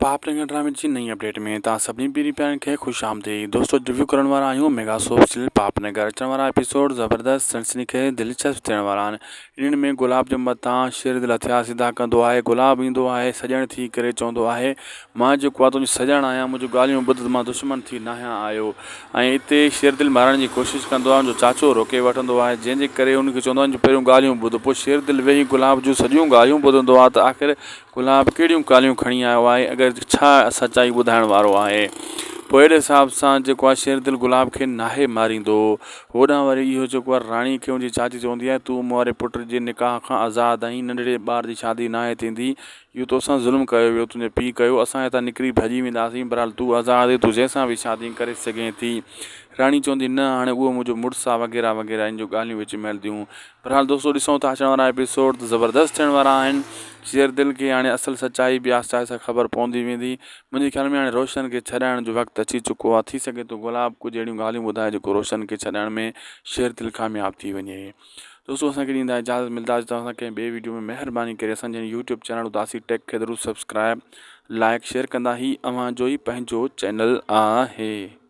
पापनगर ड्रामे जी नई अपडेट में तव्हां सभिनी पीढ़ी प्यारनि खे ख़ुशि आमदीद। दोस्तों रिव्यू करण वारा आहियूं मेगा सोप सीरियल पापनगर। अचण वारा एपिसोड ज़बरदस्त सनसनीखेज़ दिलचस्प थियण वारा आहिनि। इन्हनि में गुलाब जे मथां शेरदिल हथिया सीधा कंदो आहे। गुलाब ईंदो आहे सॼण थी करे चवंदो आहे मां जेको आहे तुंहिंजी सॼण आहियां, मुंहिंजूं ॻाल्हियूं ॿुध मां दुश्मन थी न आहियो। ऐं हिते शेरदिल मारण जी कोशिशि कंदो आहे, उनजो चाचो रोके वठंदो आहे, जंहिंजे करे उनखे चवंदो आहे पहिरियों ॻाल्हियूं ॿुध। पोइ शेरदिल वेही गुलाब जूं सॼियूं ॻाल्हियूं ॿुधंदो आहे त आख़िर गुलाब कहिड़ियूं ॻाल्हियूं खणी आयो आहे, अगरि छा सचाई ॿुधाइण वारो आहे। पोइ अहिड़े हिसाब सां जेको आहे शेरदिल गुलाब खे नाहे मारींदो। होॾां वरी इहो जेको आहे राणी खे उनजी चाची चवंदी आहे तूं मूं वारे पुट जे निकाह खां आज़ादु आहीं, नंढड़े ॿार जी शादी नाहे थींदी, इहो तोसां ज़ुल्म कयो वियो, तुंहिंजे पीउ कयो, असां हितां निकिरी भॼी वेंदासीं, बहरहाल तूं आज़ादु आहीं, तूं जंहिंसां बि शादी करे सघें थी। राणी चवंदी न हाणे उहो मुंहिंजो मुड़ुसु आहे वग़ैरह वग़ैरह, इन जो ॻाल्हियूं विच में हलंदियूं। बहरहाल दोस्तों ॾिसूं था अचण वारा एपिसोड त ज़बरदस्त थियण वारा आहिनि। शेरदिल खे हाणे असल सचाई बि आहिस्ते आहिस्ते ख़बर पवंदी वेंदी। मुंहिंजे ख़्याल में हाणे रोशन खे छॾाइण जो वक़्तु अची चुको आहे। थी सघे थो गुलाब कुझु अहिड़ियूं ॻाल्हियूं ॿुधाए जेको रोशन खे छॾाइण में शेरदिल कामयाबु थी वञे। दोस्तों असांखे ॾींदा इजाज़त, मिलंदासीं तव्हां सां कंहिं ॿिए वीडियो में। महिरबानी करे असांजे यूट्यूब चैनल उदासी टेक खे ज़रूरु सब्सक्राइब लाइक शेयर कंदा। ही अव्हां जो ई पंहिंजो चैनल आहे।